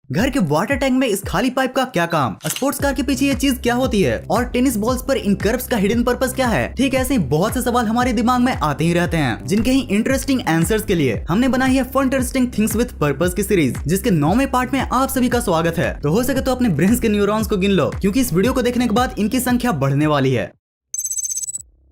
घर के water tank में इस खाली पाइप का क्या काम, स्पोर्ट्स कार के पीछे ये चीज क्या होती है, और टेनिस बॉल्स पर इन कर्व्स का हिडन पर्पस क्या है। ठीक ऐसे ही बहुत से सवाल हमारे दिमाग में आते ही रहते हैं, जिनके ही इंटरेस्टिंग आंसर्स के लिए हमने बनाई है fun interesting things with purpose की सीरीज, जिसके 9वें पार्ट में आप सभी का स्वागत है। तो हो सके तो अपने ब्रेन्स के न्यूरॉन्स को गिन लो, क्योंकि इस वीडियो को देखने के बाद इनकी संख्या बढ़ने वाली है।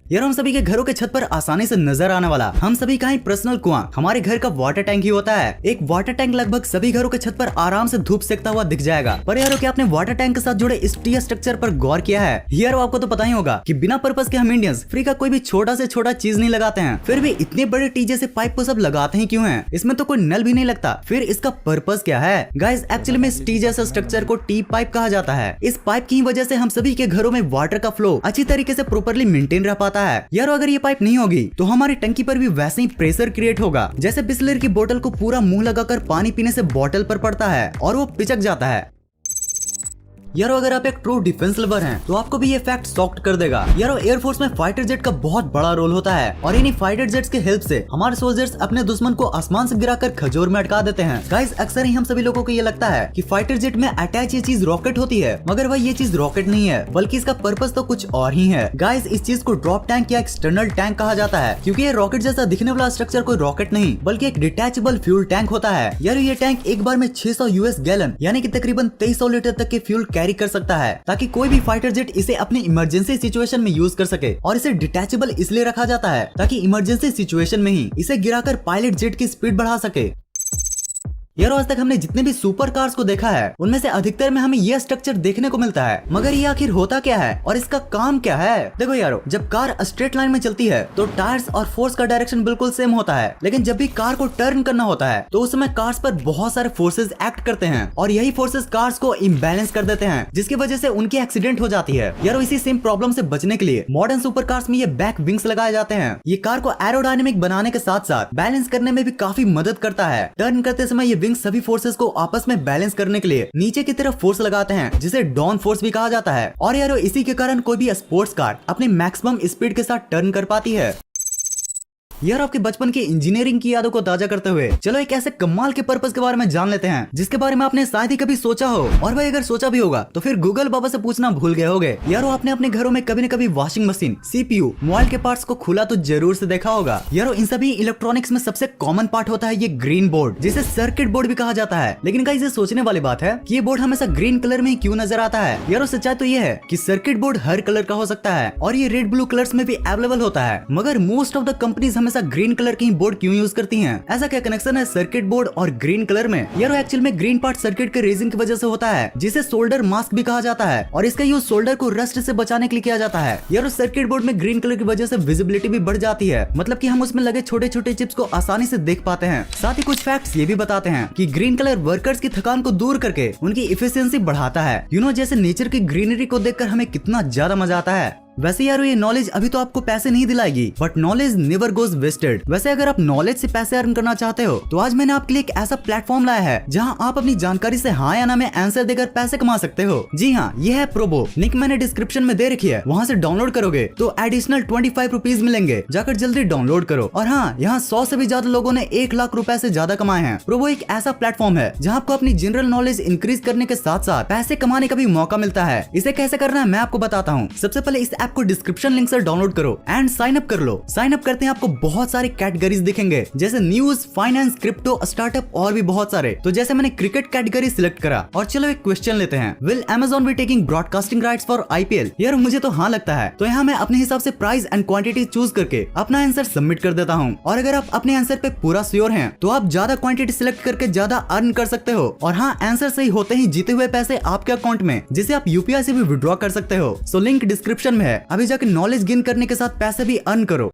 यार हम सभी के घरों के छत पर आसानी से नजर आने वाला हम सभी का ही पर्सनल कुआं हमारे घर का वाटर टैंक ही होता है। एक वाटर टैंक लगभग सभी घरों के छत पर आराम से धूप सेकता हुआ दिख जाएगा। पर यारो क्या आपने वाटर टैंक के साथ जुड़े इस टी स्ट्रक्चर पर गौर किया है? यार आपको तो पता ही होगा कि बिना पर्पस के हम इंडियंस फ्री का कोई भी छोटा से छोटा चीज नहीं लगाते हैं, फिर भी इतने बड़े टी जैसे पाइप को सब लगाते ही क्यों है? इसमें तो कोई नल भी नहीं लगता, फिर इसका पर्पस क्या है? गाइस एक्चुअली में इस टी जैसा स्ट्रक्चर को टी पाइप कहा जाता है। इस पाइप की वजह से हम सभी के घरों में वाटर का फ्लो अच्छी तरीके से प्रॉपर्ली मेंटेन रह पाता है। यार अगर ये पाइप नहीं होगी तो हमारी टंकी पर भी वैसे ही प्रेशर क्रिएट होगा, जैसे बिस्लरी की बोतल को पूरा मुंह लगाकर पानी पीने से बोतल पर पड़ता है और वो पिचक जाता है। यारो अगर आप एक ट्रू डिफेंस लवर हैं तो आपको भी ये फैक्ट शॉक्ड कर देगा। यारो एयरफोर्स में फाइटर जेट का बहुत बड़ा रोल होता है, और इन्हीं फाइटर जेट्स के हेल्प से हमारे सोल्जर्स अपने दुश्मन को आसमान से गिराकर खजूर में अटका देते हैं। गाइस अक्सर ही हम सभी लोगों को ये लगता है कि फाइटर जेट में अटैच ये चीज रॉकेट होती है, मगर भाई ये चीज रॉकेट नहीं है, बल्कि इसका पर्पस तो कुछ और ही है। गाइस इस चीज को ड्रॉप टैंक या एक्सटर्नल टैंक कहा जाता है, क्योंकि ये रॉकेट जैसा दिखने वाला स्ट्रक्चर कोई रॉकेट नहीं बल्कि एक डिटैचेबल फ्यूल टैंक होता है। यार ये टैंक एक बार में 600 यूएस गैलन यानी कि तकरीबन 2300 लीटर तक के फ्यूल कैरी कर सकता है, ताकि कोई भी फाइटर जेट इसे अपनी इमरजेंसी सिचुएशन में यूज कर सके। और इसे डिटैचेबल इसलिए रखा जाता है ताकि इमरजेंसी सिचुएशन में ही इसे गिराकर पायलट जेट की स्पीड बढ़ा सके। यार आज तक हमने जितने भी सुपर कार्स को देखा है उनमें से अधिकतर में हमें यह स्ट्रक्चर देखने को मिलता है, मगर ये आखिर होता क्या है और इसका काम क्या है? देखो यारो, जब कार स्ट्रेट लाइन में चलती है तो टायर्स और फोर्स का डायरेक्शन बिल्कुल सेम होता है, लेकिन जब भी कार को टर्न करना होता है तो उस समय कार्स पर बहुत सारे फोर्सेज एक्ट करते हैं, और यही फोर्सेज कार्स को इम्बैलेंस कर देते हैं, जिसकी वजह से उनकी एक्सीडेंट हो जाती है। यारो इसी सेम प्रॉब्लम से बचने के लिए मॉडर्न सुपर कार्स में ये बैक विंग्स लगाए जाते हैं। ये कार को एरोडायनेमिक बनाने के साथ साथ बैलेंस करने में भी काफी मदद करता है। टर्न करते समय ये विंग्स सभी फोर्सेज आपस में बैलेंस करने के लिए नीचे की तरफ फोर्स लगाते हैं, जिसे डाउन फोर्स भी कहा जाता है। और यारो इसी के कारण कोई भी स्पोर्ट्स कार अपनी मैक्सिमम स्पीड के साथ टर्न कर पाती है। यार आपके बचपन की इंजीनियरिंग की यादों को ताजा करते हुए चलो एक ऐसे कमाल के पर्पस के बारे में जान लेते हैं, जिसके बारे में आपने शायद ही कभी सोचा हो, और भाई अगर सोचा भी होगा तो फिर गूगल बाबा से पूछना भूल गए होगे। यारो आपने अपने घरों में कभी न कभी वॉशिंग मशीन, सीपीयू, मोबाइल के पार्ट्स को खुला तो जरूर से देखा होगा। यारो इन सभी इलेक्ट्रॉनिक्स में सबसे कॉमन पार्ट होता है ये ग्रीन बोर्ड, जिसे सर्किट बोर्ड भी कहा जाता है। लेकिन गाइस ये सोचने वाली बात है कि ये बोर्ड हमेशा ग्रीन कलर में क्यों नजर आता है। यारो सच्चाई तो ये है कि सर्किट बोर्ड हर कलर का हो सकता है, और ये रेड ब्लू कलर्स में भी अवेलेबल होता है, मगर मोस्ट ऑफ द कंपनीज हमेशा ग्रीन कलर बोर्ड क्यों यूज करती हैं? ऐसा क्या कनेक्शन है सर्किट बोर्ड और ग्रीन कलर में? यार एक्चुअल में ग्रीन पार्ट सर्किट के रेजिंग की वजह से होता है, जिसे सोल्डर मास्क भी कहा जाता है, और इसका यूज सोल्डर को रस्ट से बचाने के लिए किया जाता है। यार सर्किट बोर्ड में ग्रीन कलर की वजह से विजिबिलिटी भी बढ़ जाती है, मतलब कि हम उसमें लगे छोटे छोटे चिप्स को आसानी से देख पाते हैं। साथ ही कुछ फैक्ट्स ये भी बताते हैं कि ग्रीन कलर वर्कर्स की थकान को दूर करके उनकी इफिशियंसी बढ़ाता है। जैसे नेचर की ग्रीनरी को देखकर हमें कितना ज्यादा मजा आता है। वैसे यार ये नॉलेज अभी तो आपको पैसे नहीं दिलाएगी, but knowledge never goes wasted. वैसे अगर आप नॉलेज से पैसे अर्न करना चाहते हो तो आज मैंने आपके लिए एक ऐसा प्लेटफॉर्म लाया है जहां आप अपनी जानकारी से हाँ या ना में आंसर देकर पैसे कमा सकते हो। जी हाँ, ये है प्रोबो। लिंक मैंने डिस्क्रिप्शन में दे रखी है, वहाँ से डाउनलोड करोगे तो एडिशनल 25 रुपीज मिलेंगे। जाकर जल्दी डाउनलोड करो। और हाँ, यहाँ 100 से भी ज्यादा लोगों ने 1 लाख रुपए से ज्यादा कमाए हैं। प्रोबो एक ऐसा प्लेटफॉर्म है जहाँ आपको अपनी जनरल नॉलेज इंक्रीज करने के साथ साथ पैसे कमाने का भी मौका मिलता है। इसे कैसे करना है मैं आपको बताता हूँ। सबसे पहले इस ऐप को डिस्क्रिप्शन लिंक से डाउनलोड करो एंड साइन अप कर लो। साइन अप करते हैं आपको बहुत सारे कैटेगरीज दिखेंगे, जैसे न्यूज, फाइनेंस, क्रिप्टो, स्टार्टअप और भी बहुत सारे। तो जैसे मैंने क्रिकेट कैटेगरी सिलेक्ट करा। और चलो एक क्वेश्चन लेते हैं, will Amazon be taking broadcasting rights for IPL? यार मुझे तो हाँ लगता है, तो यहाँ मैं अपने हिसाब से प्राइस एंड क्वांटिटी चूज करके अपना आंसर सबमिट कर देता हूँ। और अगर आप अपने आंसर पे पूरा श्योर हैं तो आप ज्यादा क्वांटिटी सिलेक्ट करके ज्यादा अर्न कर सकते हो। और हाँ, आंसर सही होते ही जीते हुए पैसे आपके अकाउंट में, जिसे आप UPI से भी विड्रॉ कर सकते हो। सो लिंक डिस्क्रिप्शन में है, अभी जाकर नॉलेज गेन करने के साथ पैसे भी अर्न करो।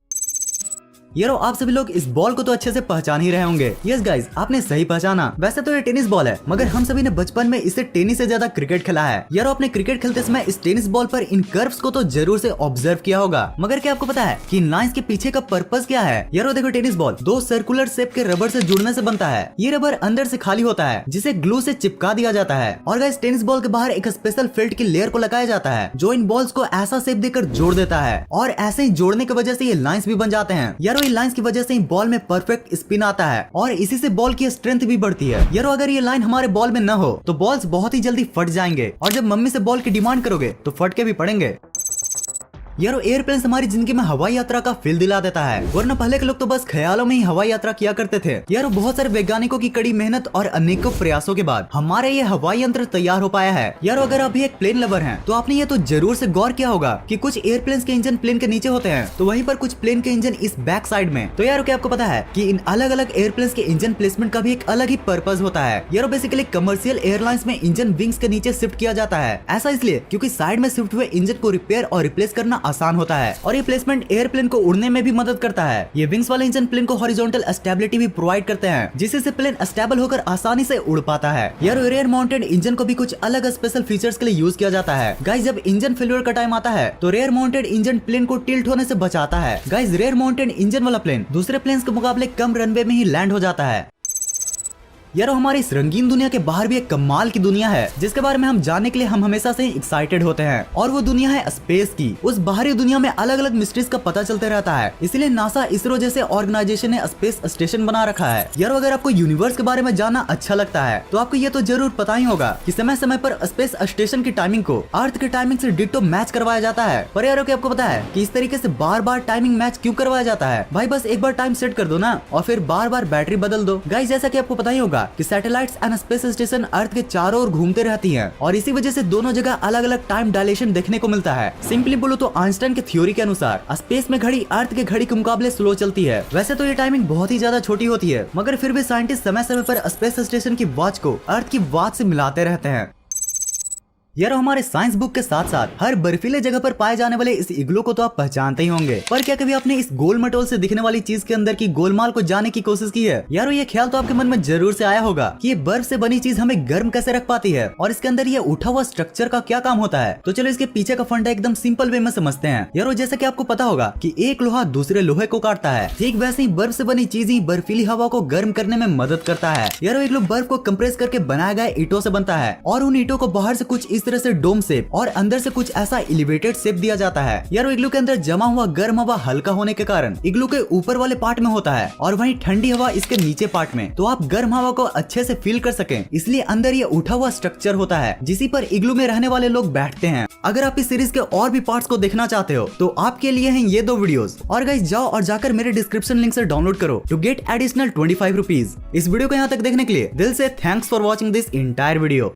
यारो आप सभी लोग इस बॉल को तो अच्छे से पहचान ही रहे होंगे। यस गाइस, आपने सही पहचाना। वैसे तो ये टेनिस बॉल है, मगर हम सभी ने बचपन में इससे टेनिस से ज्यादा क्रिकेट खेला है। यारो आपने क्रिकेट खेलते समय इस टेनिस बॉल पर इन कर्व्स को तो जरूर से ऑब्जर्व किया होगा, मगर क्या आपको पता है कि इन लाइंस के पीछे का पर्पस क्या है? यारो देखो, टेनिस बॉल 2 सर्कुलर शेप के रबर से जुड़ने से बनता है। ये रबर अंदर से खाली होता है, जिसे ग्लू से चिपका दिया जाता है। और गाइस टेनिस बॉल के बाहर एक स्पेशल फिल्ट की लेयर को लगाया जाता है, जो इन बॉल्स को ऐसा शेप देकर जोड़ देता है, और ऐसे ही जोड़ने की वजह से ये लाइंस भी बन जाते हैं। यारो यारो इन लाइंस की वजह से बॉल में परफेक्ट स्पिन आता है और इसी से बॉल की स्ट्रेंथ भी बढ़ती है। यारो अगर ये लाइन हमारे बॉल में न हो तो बॉल्स बहुत ही जल्दी फट जाएंगे और जब मम्मी से बॉल की डिमांड करोगे तो फट के भी पड़ेंगे। यारो एयरप्लेन हमारी जिंदगी में हवाई यात्रा का फील दिला देता है, वरना पहले के लोग तो बस ख्यालों में ही हवाई यात्रा किया करते थे। यारो बहुत सारे वैज्ञानिकों की कड़ी मेहनत और अनेकों प्रयासों के बाद हमारा ये हवाई यंत्र तैयार हो पाया है। यारो अगर आप भी एक प्लेन लवर हैं तो आपने ये तो जरूर से गौर किया होगा कि कुछ एयरप्लेन के इंजन प्लेन के नीचे होते हैं तो वहीं पर कुछ प्लेन के इंजन इस बैक साइड में। तो यारो क्या आपको पता है कि इन अलग अलग एयरप्लेन के इंजन प्लेसमेंट का भी एक अलग ही पर्पज होता है। यारो बेसिकली कमर्शियल एयरलाइंस में इंजन विंग्स के नीचे शिफ्ट किया जाता है, ऐसा इसलिए क्योंकि साइड में शिफ्ट हुए इंजन को रिपेयर और रिप्लेस करना आसान होता है और ये प्लेसमेंट एयरप्लेन को उड़ने में भी मदद करता है। ये विंग्स वाले इंजन प्लेन को हॉरिजॉन्टल स्टेबिलिटी भी प्रोवाइड करते हैं जिससे प्लेन स्टेबल होकर आसानी से उड़ पाता है। यार रेयर माउंटेड इंजन को भी कुछ अलग स्पेशल फीचर्स के लिए यूज किया जाता है। गाइस जब इंजन फेलियर का टाइम आता है तो रेयर माउंटेड इंजन प्लेन को टिल्ट होने से बचाता है। गाइस रेयर माउंटेड इंजन वाला प्लेन दूसरे प्लेन्स के मुकाबले कम रनवे में ही लैंड हो जाता है। यारो हमारी इस रंगीन दुनिया के बाहर भी एक कमाल की दुनिया है जिसके बारे में हम जानने के लिए हम हमेशा से एक्साइटेड होते हैं और वो दुनिया है स्पेस की। उस बाहरी दुनिया में अलग अलग मिस्ट्रीज का पता चलते रहता है, इसलिए नासा इसरो जैसे ऑर्गेनाइजेशन ने स्पेस स्टेशन बना रखा है। यारो अगर आपको यूनिवर्स के बारे में जानना अच्छा लगता है तो आपको ये तो जरूर पता ही होगा कि समय समय पर स्पेस स्टेशन की टाइमिंग को अर्थ के टाइमिंग से डिट्टो मैच करवाया जाता है। पर यारो क्या आपको पता है कि इस तरीके से बार बार टाइमिंग मैच क्यों करवाया जाता है? भाई बस एक बार टाइम सेट कर दो ना और फिर बार बार बैटरी बदल दो। गाइस जैसा कि आपको पता ही होगा कि सैटेलाइट्स एंड स्पेस स्टेशन अर्थ के चारों ओर घूमते रहती हैं और इसी वजह से दोनों जगह अलग अलग टाइम डायलेशन देखने को मिलता है। सिंपली बोलो तो आइंस्टाइन के थ्योरी के अनुसार स्पेस में घड़ी अर्थ के घड़ी के मुकाबले स्लो चलती है। वैसे तो ये टाइमिंग बहुत ही ज्यादा छोटी होती है मगर फिर भी साइंटिस्ट समय समय पर स्पेस स्टेशन की वॉच को अर्थ की वॉच से मिलाते रहते हैं। यारो हमारे साइंस बुक के साथ साथ हर बर्फीले जगह पर पाए जाने वाले इस इग्लू को तो आप पहचानते ही होंगे, पर क्या कभी आपने इस गोल मटोल से दिखने वाली चीज के अंदर की गोलमाल को जानने की कोशिश की है? यारो ये ख्याल तो आपके मन में जरूर से आया होगा कि ये बर्फ से बनी चीज हमें गर्म कैसे रख पाती है और इसके अंदर ये उठा हुआ स्ट्रक्चर का क्या काम होता है। तो चलो इसके पीछे का फंडा एकदम सिंपल वे में समझते हैं। यारो जैसा कि आपको पता होगा कि एक लोहा दूसरे लोहे को काटता है, ठीक वैसे ही बर्फ से बनी चीज ही बर्फीली हवा को गर्म करने में मदद करता है। यारो इग्लू बर्फ को कंप्रेस करके बनाया गया ईंटों से बनता है और उन ईंटों को बाहर से कुछ इस तरह से डोम से और अंदर से कुछ ऐसा एलिवेटेड शेप दिया जाता है। यारो इग्लू के अंदर जमा हुआ गर्म हवा हल्का होने के कारण इग्लू के ऊपर वाले पार्ट में होता है और वहीं ठंडी हवा इसके नीचे पार्ट में, तो आप गर्म हवा को अच्छे से फील कर सकें इसलिए अंदर ये उठा हुआ स्ट्रक्चर होता है जिसी पर इग्लू में रहने वाले लोग बैठते हैं। अगर आप इस सीरीज के और भी पार्ट्स को देखना चाहते हो तो आपके लिए हैं ये 2 वीडियोस और गाइस जाओ और जाकर मेरे डिस्क्रिप्शन लिंक से डाउनलोड करो टू गेट एडिशनल 25 रुपीज। इस वीडियो को यहाँ तक देखने के लिए दिल से thanks for watching this entire video.